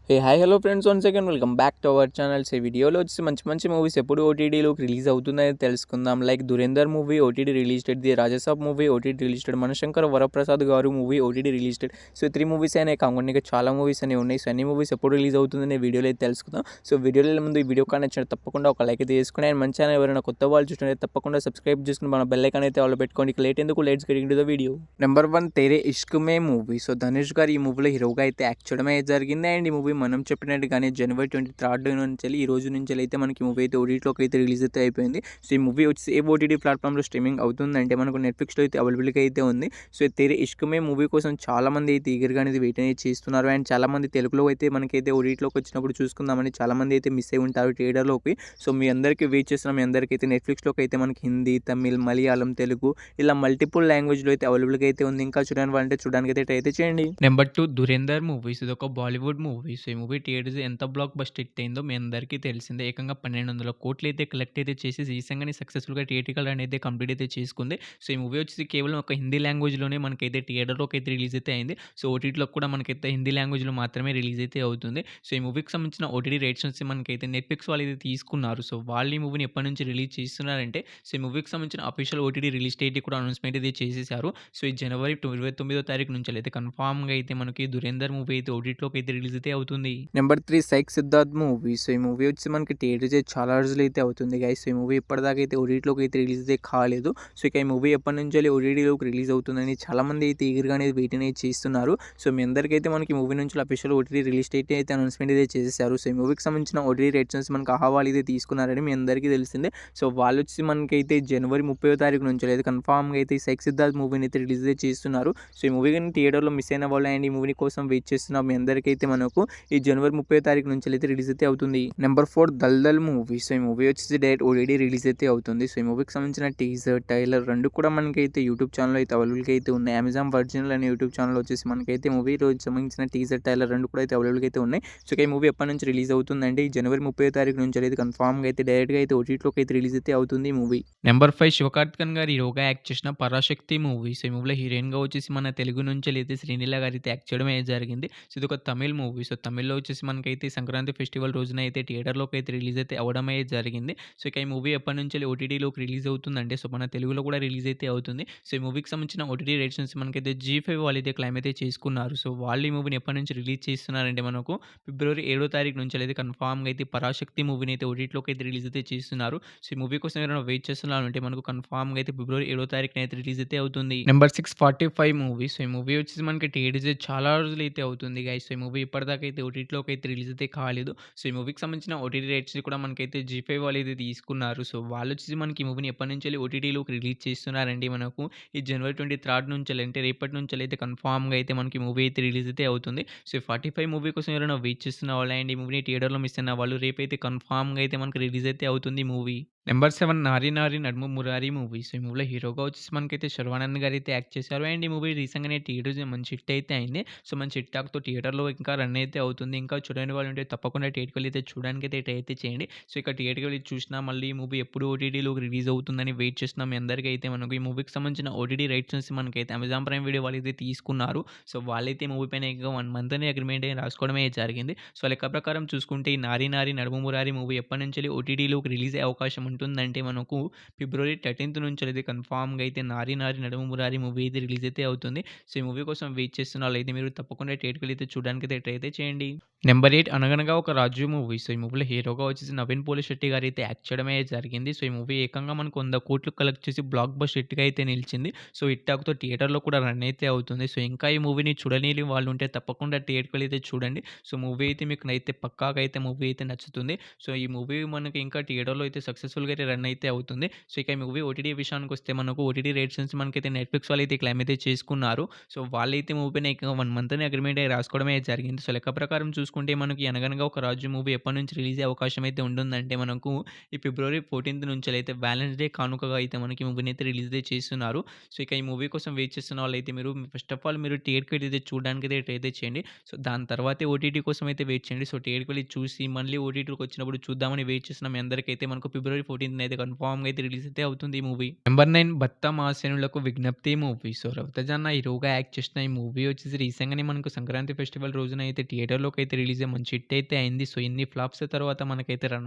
Hi hello friends, once again welcome back to our channels. ఈ వీడియోలో వచ్చి మంచి మంచి మూవీస్ ఎప్పుడు ఓటీటీలోకి రిలీజ్ అవుతున్నాయో తెలుసుకుందాం. Like Dhurandhar movie OTT released, the Raja Saab movie OTT released, Manashankar Varaprasad Garu movie OTT released. So 3 movies అయినా కాకుండా ఇంకా చాలా మూవీస్ అనేవి ఉన్నాయి. సో అన్ని మూవీస్ ఎప్పుడు రిలీజ్ అవుతుందనే వీడియోలో అయితే తెలుసుకుందాం. సో వీడియోలో ముందు ఈ వీడియో కానీ నచ్చిన తప్పకుండా ఒక లైక్ అయితే తీసుకుని, అండ్ మన ఛానల్ ఎవరైనా కొత్త వాళ్ళు చూసినట్లయితే తప్పకుండా సబ్స్క్రైబ్ చేసుకుని మన బెల్ ఐకాన్ అయితే వాళ్ళు పెట్టుకోండి. లేట్ ఎందుకు, let's get into the video. Number 1 Tere Ishq Mein movie. So Dhanush garu ఈ మూవీలో హీరోగా అయితే యాక్ట్ చేయడమే జరిగింది. అండ్ ఈ మూవీ మనం చెప్పినట్టుగానే జనవరి 23 నుంచి ఈ రోజు నుంచి అయితే మనకి మూవీ అయితే ఓటీటీలోకి అయితే రిలీజ్ అయితే అయిపోయింది. సో ఈ మూవీ వచ్చి ఏ ఓటీటీ ప్లాట్ఫామ్లో స్ట్రీమింగ్ అవుతుందంటే మనకు నెట్ఫ్లిక్స్లో అయితే అవైలబుల్గా అయితే ఉంది. సో తేరే ఇష్క్ మే మూవీ కోసం చాలా మంది అయితే ఈగర్గా అనేది వెయిట్ అనేది చేస్తున్నారు. అండ్ చాలా మంది తెలుగులో అయితే మనకైతే ఓటీటీలోకి వచ్చినప్పుడు చూసుకుందామని చాలా మంది అయితే మిస్ అయి ఉంటారు థియేటర్లోకి. సో మీ అందరికీ వెయిట్ చేస్తున్నాం. మీ అందరికీ అయితే నెట్ఫ్లిక్స్లోకి అయితే మనకి హిందీ, తమిళ్, మలయాళం, తెలుగు ఇలా మల్టిపుల్ లాంగ్వేజ్లో అయితే అవైలబుల్గా అయితే ఉంది. ఇంకా చూడని వాళ్ళంటే చూడడానికి అయితే ట్రై అయితే చేయండి. Number 2 Dhurandhar movies. ఇదొక బాలీవుడ్ మూవీస్. ఈ మూవీ థియేటర్స్ ఎంత బ్లాక్ బస్టర్ హిట్ అయిందో మీ అందరికీ తెలిసిందే. ఏకంగా 1200 కోట్లు అయితే కలెక్ట్ అయితే చేసి రీసెంట్‌గానే సక్సెస్‌ఫుల్‌గా థియేట్రికల్ రన్ అయితే కంప్లీట్ అయితే చేసుకుంది. సో ఈ మూవీ వచ్చేసి కేవలం ఒక హిందీ లాంగ్వేజ్‌లోనే మనకైతే థియేటర్‌లోకి అయితే రిలీజ్ అయితే అయింది. సో ఓటీటీలో కూడా మనకైతే హిందీ లాంగ్వేజ్‌లో మాత్రమే రిలీజ్ అయితే అవుతుంది. సో ఈ మూవీకి సంబంధించిన ఓటీటీ రేట్స్ వచ్చి మనకైతే నెట్‌ఫ్లిక్స్ వాళ్ళు అయితే తీసుకున్నారు. సో వాళ్ళు ఈ మూవీని ఎప్పటి నుంచి రిలీజ్ చేస్తున్నారంటే, సో ఈ మూవీకి సంబంధించిన అఫీషియల్ ఓటీటీ రిలీజ్ డేట్ కూడా అనౌన్స్‌మెంట్ అయితే చేసేసారు. సో ఈ జనవరి 29వ తారీఖు నుంచి అయితే కన్ఫర్మ్‌గా అయితే మనకి 'దురేందర్' మూవీ అయితే ఓటీటీలోకి అయితే రిలీజ్ అయితే అవుతుంది. Number 3 psych Siddharth movie. So ఈ మూవీ వచ్చి మనకి థియేటర్స్ అయితే చాలా రోజులు అయితే అవుతుంది గైస్. సో ఈ మూవీ ఇప్పటిదాకా అయితే ఓటీటీలోకి అయితే రిలీజ్ అయితే కాలేదు. సో ఇక ఈ మూవీ ఎప్పటి నుంచి ఓటీటీలోకి రిలీజ్ అవుతుందని చాలా మంది అయితే ఈగర్గా అనేది వెయిట్ అనేది చేస్తున్నారు. సో మీ అందరికైతే మనకి మూవీ నుంచి అఫీషియల్ ఓటీటీ రిలీజ్ డేట్ అయితే అనౌన్స్మెంట్ అయితే చేసేసారు. సో ఈ మూవీకి సంబంధించిన ఓటీటీ రేట్స్ మనకి అహవాల్ అయితే తీసుకున్నారని మీ అందరికీ తెలిసిందే. సో వాళ్ళు వచ్చి మనకైతే జనవరి 30వ తారీఖు నుంచి అయితే కన్ఫామ్గా అయితే సైక్ సిద్ధార్థ్ మూవీని అయితే రిలీజ్ అయితే చేస్తున్నారు. సో ఈ మూవీ కానీ థియేటర్లో మిస్ అయిన వాళ్ళు అండ్ ఈ మూవీ కోసం వెయిట్ చేస్తున్న మీ అందరికైతే మనకు ఈ జనవరి 30వ తారీఖు నుంచి అయితే రిలీజ్ అయితే అవుతుంది. Number 4 Daldal movie. సో ఈ మూవీ వచ్చేసి డైరెక్ట్ ఓటీటీ రిలీజ్ అయితే అవుతుంది. సో ఈ మూవీకి సంబంధించిన టీజర్, ట్రైలర్ రెండు కూడా మనకైతే యూట్యూబ్ ఛానల్లో అయితే అవైలబుల్గా అయితే ఉన్నాయి. అమెజాన్ ఒరిజినల్ అనే యూట్యూబ్ ఛానల్ వచ్చేసి మనకైతే మూవీ రోజు సంబంధించిన టీజర్, ట్రైలర్ రెండు కూడా అయితే అవైలబుల్గా అయితే ఉన్నాయి. సో ఈ మూవీ ఎప్పటి నుంచి రిలీజ్ అవుతుందంటే ఈ జనవరి 30వ తారీఖు నుంచి అయితే కన్ఫామ్గా అయితే డైరెక్ట్గా అయితే ఓటీటీలోకి అయితే రిలీజ్ అయితే అవుతుంది ఈ మూవీ. నెంబర్ 5 శివకార్తికేయన్ గారు హీరోగా యాక్ట్ చేసిన 'పరాశక్తి' మూవీ. సో ఈ మూవీలో హీరోయిన్‌గా వచ్చేసి మన తెలుగు నుంచి అయితే శ్రీలీల గారు అయితే యాక్ట్ చేయడం అయితే జరిగింది. సో ఇదొక తమిళ్ మూవీ. సో తమిళ్‌లో వచ్చేసి మనకైతే సంక్రాంతి ఫెస్టివల్ రోజున అయితే థియేటర్‌లోకి అయితే రిలీజ్ అయితే అవ్వడం అయితే జరిగింది. సో ఇక ఈ మూవీ ఎప్పటి నుంచి ఓటీటీలోకి రిలీజ్ అవుతుందంటే, సో మన తెలుగులో కూడా రిలీజ్ అయితే అవుతుంది. సో ఈ మూవీకి సంబంధించిన ఓటీటీ రేట్స్ నుంచి మనకైతే జీ5 వాళ్ళు అయితే క్లెయిమ్ అయితే చేసుకున్నారు. సో వాళ్ళు ఈ మూవీని ఎప్పటి నుంచి రిలీజ్ చేస్తున్నారంటే మనకు ఫిబ్రవరి 7వ తారీఖు నుంచి అయితే కన్ఫర్మ్‌గా అయితే 'పరాశక్తి' మూవీని అయితే ఓటీటీలోకి అయితే రిలీజ్ అయితే చేస్తున్నారు. సో ఈ మూవీ కోసం ఎవరైనా వెయిట్ చేస్తున్నారంటే మనకు కన్ఫర్మ్‌గా అయితే ఫిబ్రవరి 7వ తారీఖున అయితే రిలీజ్ అయితే అవుతుంది. Number 6 45 movie. సో ఈ మూవీ వచ్చేసి మనకి థియేటర్స్ చాలా రోజులు అయితే అవుతుంది గైస్. సో ఈ మూవీ ఇప్పటిదాకా అయితే ఓటీటీలోకి అయితే రిలీజ్ అయితే కాలేదు. సో ఈ మూవీకి సంబంధించిన ఓటీటీ రేట్స్ కూడా మనకైతే జీ5 వాళ్ళు అయితే తీసుకున్నారు. సో వాళ్ళు వచ్చేసి మనకి ఈ మూవీని ఎప్పటి నుంచి ఓటీటీలోకి రిలీజ్ చేస్తున్నారండి మనకు ఈ జనవరి 23 నుంచి అంటే రేపటి నుంచి అయితే కన్ఫర్మ్‌గా అయితే మనకి మూవీ అయితే రిలీజ్ అయితే అవుతుంది. సో 45 మూవీ కోసం ఎవరైనా వెయిట్ చేస్తున్న వాళ్ళు అండ్ ఈ మూవీని థియేటర్‌లో మిస్ అయిన వాళ్ళు రేపైతే కన్ఫర్మ్‌గా అయితే మనకి రిలీజ్ అయితే అవుతుంది మూవీ. నెంబర్ 7 నారి నారి నడుమ మురారి మూవీ. సో ఈ మూవీలో హీరోగా వచ్చేసి మనకైతే శర్వానంద్ గారు అయితే యాక్ట్ చేశారు. అండ్ ఈ మూవీ రీసెంట్‌గానే థియేటర్స్ మంచి హిట్ అయితే అయింది. సో మంచి హిట్ టాక్‌తో థియేటర్‌లో ఇంకా రన్ అయితే అవుతుంది. ఇంకా చూడని వాళ్ళు ఉంటే తప్పకుండా థియేటర్‌కి వెళ్లి అయితే చూడడానికి అయితే ట్రై అయితే చేయండి. సో ఇక థియేటర్‌కి వెళ్లి చూసినా మళ్ళీ ఈ మూవీ ఎప్పుడు ఓటీటీలోకి రిలీజ్ అవుతుందని వెయిట్ చేస్తున్నాం. మీ అందరికీ అయితే మనకు ఈ మూవీకి సంబంధించిన ఓటీటీ రైట్స్ నుంచి మనకైతే అమెజాన్ ప్రైమ్ వీడియో వాళ్ళు అయితే తీసుకున్నారు. సో వాళ్ళైతే మూవీ పైన ఇంకా 1 మంత్ అనే అగ్రీమెంట్ అయితే రాసుకోవడమే జరిగింది. సో లెక్క ప్రకారం చూసుకుంటే ఈ నారి నారి నడుమ మురారి మూవీ ఎప్పటి నుంచి ఓటీటీలోకి రిలీజ్ అయ్యే అవకాశం ఉంటుందంటే మనకు ఫిబ్రవరి 13 నుంచి అయితే కన్ఫర్మ్‌గా అయితే 'నారి నారి నడుమ మురారి' మూవీ అయితే రిలీజ్ అయితే అవుతుంది. సో ఈ మూవీ కోసం వెయిట్ చేస్తున్న వాళ్ళైతే మీరు తప్పకుండా థియేటర్‌కి వెళ్లి అయితే చూడడానికి అయితే ట్రై అయితే చేయండి. నెంబర్ 8 అనగనగా ఒక రాజు మూవీ. సో ఈ మూవీలో హీరోగా వచ్చేసి నవీన్ పోలిశెట్టి గారు అయితే యాక్ట్ చేయడమే జరిగింది. సో ఈ మూవీ ఏకంగా మనకు 100 కోట్లు కలెక్ట్ చేసి బ్లాక్ బస్టర్ హిట్‌గా అయితే నిలిచింది. సో హిట్ టాక్‌తో థియేటర్‌లో కూడా రన్ అయితే అవుతుంది. సో ఇంకా ఈ మూవీని చూడని వాళ్ళు ఉంటే తప్పకుండా థియేటర్‌కి వెళ్లి అయితే చూడండి. సో మూవీ అయితే మీకు అయితే పక్కాగా అయితే మూవీ అయితే నచ్చుతుంది. సో ఈ మూవీ మనకి ఇంకా థియేటర్‌లో అయితే సక్సెస్‌ఫుల్‌గా అయితే రన్ అయితే అవుతుంది. సో ఇక ఈ మూవీ ఓటీటీ విషయానికొస్తే మనకు ఓటీటీ రేట్స్ నుంచి మనకైతే నెట్‌ఫ్లిక్స్ వాళ్ళైతే క్లెయిమ్ అయితే చేసుకున్నారు. సో వాళ్ళైతే మూవీ పైన ఏకంగా 1 మంత్ అని అగ్రీమెంట్ అయి రాసుకోవడమే జరిగింది. సో లెక్క ప్రకారం చూసుకుంటే మనకి అనగనగా ఒక రాజు మూవీ ఎప్పటి నుంచి రిలీజ్ అయ్యే అవకాశం అయితే ఉంటుందంటే మనకు ఈ ఫిబ్రవరి 14 నుంచి అయితే వాలెంటైన్స్ డే కానుకగా అయితే మనకి మూవీని అయితే రిలీజ్ అయితే చేస్తున్నారు. సో ఇక ఈ మూవీ కోసం వెయిట్ చేస్తున్న వాళ్ళైతే మీరు ఫస్ట్ ఆఫ్ ఆల్ మీరు థియేటర్‌కి వెళ్లి అయితే చూడడానికి అయితే ట్రై అయితే చేయండి. సో దాని తర్వాతే ఓటీటీ కోసం అయితే వెయిట్ చేయండి. సో థియేటర్‌కి వెళ్లి చూసి మళ్ళీ ఓటీటీలోకి వచ్చినప్పుడు చూద్దామని వెయిట్ చేస్తున్న మీ అందరికైతే మనకు ఫిబ్రవరి 14 అయితే కన్ఫర్మ్‌గా అయితే రిలీజ్ అయితే అవుతుంది ఈ మూవీ. నెంబర్ 9 భర్త మహాశనులకు విజ్ఞప్తి మూవీ. సో రవితేజ అన్న హీరోగా యాక్ట్ చేసిన ఈ మూవీ వచ్చేసి రీసెంట్‌గానే మనకు సంక్రాంతి ఫెస్టివల్ రోజున అయితే థియేటర్‌లోకి అయితే రిలీజ్ అయ్యి మంచి హిట్ అయితే అయింది. సో, ఇన్ని ఫ్లాప్స్ తర్వాత మనకైతే 'రన్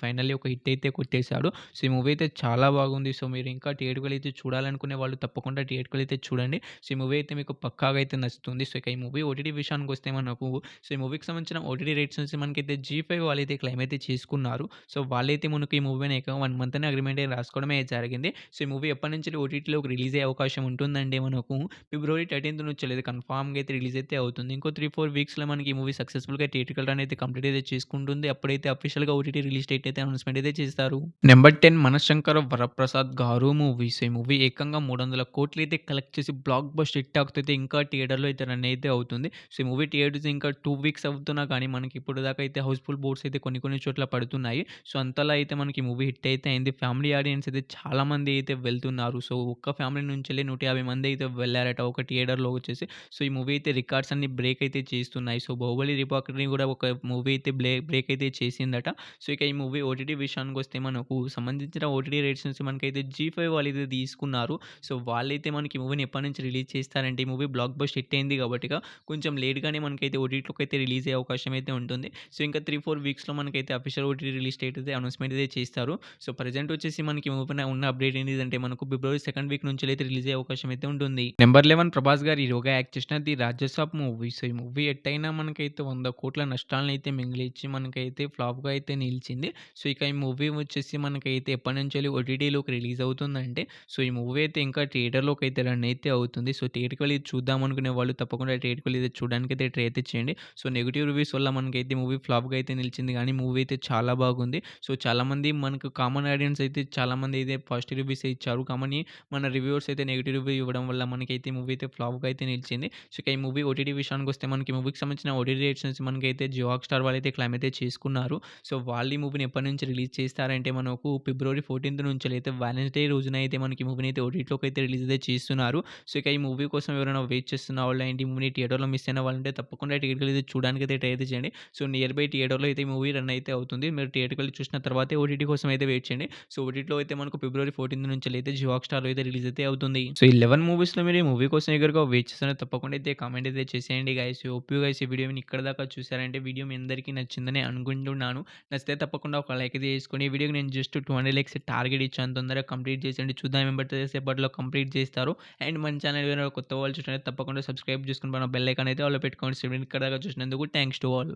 ఫైనల్లీ ఒక హిట్ అయితే కొట్టేసాడు. సో, ఈ మూవీ అయితే చాలా బాగుంది. సో, మీరు ఇంకా థియేటర్‌కెళ్ళి అయితే చూడాలనుకునే వాళ్ళు తప్పకుండా థియేటర్‌కెళ్ళి అయితే చూడండి. సో, ఈ మూవీ అయితే మీకు పక్కాగా అయితే నచ్చుతుంది. సో, ఇక ఈ మూవీ ఓటీటీ విషయానికొస్తే మనకు సో, ఈ మూవీకి సంబంధించిన ఓటీటీ రేట్స్ నుంచి మనకైతే జీ5 వాళ్ళైతే క్లెయిమ్ అయితే చేసుకున్నారు. సో, వాళ్ళైతే మనకు ఈ మూవీని ఏకంగా 1 మంత్ అని అగ్రీమెంట్ అయితే రాసుకోవడమే జరిగింది. సో, ఈ మూవీ ఎప్పటినుంచి ఓటీటీలోకి రిలీజ్ అయ్యే అవకాశం ఉంటుందంటే మనకు ఫిబ్రవరి 13 నుంచి లేదు కన్ఫర్మ్‌గా అయితే రిలీజ్ అయితే అవుతుంది. ఇంకో 3, 4 వీక్స్‌లో మనకి ఈ మూవీ సక్సెస్‌ఫుల్‌గా థియేట్రికల్ రన్ అయితే కంప్లీట్ అయితే చేసుకుంటుంది. అప్పుడైతే అఫీషియల్‌గా ఓటీటీ రిలీజ్ డేట్ అయితే అనౌన్స్‌మెంట్ అయితే చేస్తారు. నెంబర్ 10 మనశంకర వరప్రసాద్ గారు మూవీస్. ఈ మూవీ ఏకంగా 300,00,00,000 అయితే కలెక్ట్ చేసి బ్లాక్ బస్టర్ హిట్ టాక్‌తో ఇంకా థియేటర్‌లో అయితే రన్ అయితే అవుతుంది. సో, ఈ మూవీ థియేటర్స్ ఇంకా 2 వీక్స్ అవుతున్నా కానీ మనకి ఇప్పటిదాకా అయితే హౌస్‌ఫుల్ బోర్డ్స్ అయితే కొన్ని కొన్ని చోట్ల పడుతున్నాయి. సో, అంతలా అయితే మనకి మూవీ హిట్ అయితే అయింది. ఫ్యామిలీ ఆడియన్స్ అయితే చాలా మంది అయితే వెళ్తున్నారు. సో, ఒక్క ఫ్యామిలీ నుంచెల్లి 150 మంది అయితే వెళ్లారట ఒక థియేటర్‌లో వచ్చేసి. సో, ఈ మూవీ అయితే రికార్డ్స్ అన్ని బ్రేక్ అయితే చేస్తున్నాయి. సో, 'బాహుబలి' రికార్డ్‌ని కూడా ఒక మూవీ అయితే బ్రేక్ అయితే చేసిందట. సో, ఇక ఈ మూవీ ఓటీటీ విషయానికొస్తే మనకు సంబంధించిన ఓటీటీ రేట్స్ నుంచి మనకైతే జీ5 వాళ్ళైతే తీసుకున్నారు. సో, వాళ్ళైతే మనకి ఈ మూవీని ఎప్పటినుంచి రిలీజ్ చేస్తారంటే ఈ మూవీ బ్లాక్ బస్టర్ హిట్ అయింది కాబట్టిగా కొంచెం లేట్‌గానే మనకైతే ఓటీటీలోకి అయితే రిలీజ్ అయ్యే అవకాశం అయితే ఉంటుంది. సో, ఇంకా 3, 4 వీక్స్‌లో మనకైతే అఫీషియల్ ఓటీటీ రిలీజ్ డేట్ అయితే అనౌన్స్‌మెంట్ అయితే చేస్తారు. సో, ప్రెజెంట్ వచ్చేసి మనకి మూవీ పైన ఉన్న అప్డేట్ ఏంటిదంటే మనకు ఫిబ్రవరి సెకండ్ వీక్ నుంచి అయితే రిలీజ్ అయ్యే అవకాశం అయితే ఉంటుంది. నెంబర్ 11 ప్రభాస్ గారు హీరోగా యాక్ట్ చేసిన 'ది రాజసాబ్' మూవీ. సో, ఈ మూవీ ఎట్టైనా మనకైతే 100,00,00,000 నష్టాలను అయితే మిగిలిచ్చి మనకైతే ఫ్లాప్‌గా అయితే నిలిచింది. సో, ఇక ఈ మూవీ వచ్చేసి మనకైతే ఎప్పటినుంచెల్లి ఓటీటీలోకి రిలీజ్ అవుతుందంటే సో, ఈ మూవీ అయితే ఇంకా థియేటర్‌లోకి అయితే రన్ అయితే అవుతుంది. సో, థియేటర్‌కి వెళ్లి చూద్దాం అనుకునే వాళ్ళు తప్పకుండా థియేటర్‌కి వెళ్లి అయితే చూడడానికైతే ట్రై అయితే చేయండి. సో, నెగెటివ్ రివ్యూస్ వల్ల మనకైతే మూవీ ఫ్లాప్‌గా అయితే నిలిచింది గానీ మూవీ అయితే చాలా బాగుంది. సో, చాలామంది మనకు కామన్ ఆడియన్స్ అయితే చాలామంది అయితే పాజిటివ్ రివ్యూసే ఇచ్చారు. కానీ మన రివ్యూవర్స్ అయితే నెగెటివ్ రివ్యూ ఇవ్వడం వల్ల మనకైతే మూవీ అయితే ఫ్లాప్‌గా అయితే నిలిచింది. సో, ఇక ఈ మూవీ ఓటీటీ విషయానికొస్తే మనకి మూవీకి సంబంధించిన ఓటీటీ రేట్స్ నుంచి మనకైతే జియో హాట్‌స్టార్ వాళ్ళైతే క్లెయిమ్ అయితే చేసుకున్నారు. సో, వాళ్ళు ఈ మూవీని ఎప్పటి నుంచి రిలీజ్ చేస్తారంటే మనకు ఫిబ్రవరి 14 నుంచెలైతే వాలెంటైన్స్ డే రోజున అయితే మనకి మూవీని అయితే ఓటీటీలోకి అయితే రిలీజ్ అయితే చేస్తున్నారు. సో, ఇక ఈ మూవీ కోసం ఎవరైనా వెయిట్ చేస్తున్న వాళ్ళు ఏంటి ఈ మూవీని థియేటర్‌లో మిస్ అయిన వాళ్ళుంటే తప్పకుండా టికెట్‌కి వెళ్లి చూడడానికి అయితే ట్రై అయితే చేయండి. సో, నియర్ బై థియేటర్‌లో అయితే ఈ మూవీ రన్ అయితే అవుతుంది. మీరు థియేటర్‌కి వెళ్లి చూసిన తర్వాతే ఓటీటీ కోసం అయితే వెయిట్ చేయండి. సో, ఓటీటీలో అయితే మనకు ఫిబ్రవరి 14 నుంచెలైతే జియో హాట్‌స్టార్‌లో అయితే రిలీజ్ అయితే అవుతుంది. సో, ఈ 11 మూవీస్‌లో మీరు ఈ మూవీ కోసం ఎగరుగా వెయిట్ చేస్తున్న తప్పకుండా అయితే కామెంట్ అయితే చేసేయండి గైస్. హోప్ యూ గైస్ ఈ వీడియోని ఇక్కడి దాకా చూసారంటే వీడియో మీ అందరికీ నచ్చిందని అనుకుంటున్నాను. నచ్చితే తప్పకుండా ఒక లైక్ అయితే చేసుకొని ఈ వీడియోకి నేను జస్ట్ 200 లైక్స్ టార్గెట్ ఇచ్చాను. తొందరగా కంప్లీట్ చేసేయండి. చూద్దాం ఏం పడుతుంది సేపట్లో కంప్లీట్ చేస్తారు. అండ్ మన ఛానల్ ఎవరైనా కొత్త వాళ్ళు చూసినట్లయితే తప్పకుండా సబ్స్క్రైబ్ చేసుకొని మన బెల్ ఐకాన్ అయితే ఆల్‌లో పెట్టుకోండి. సో, ఇక్కడ దాకా చూసినందుకు థాంక్స్ టు ఆల్.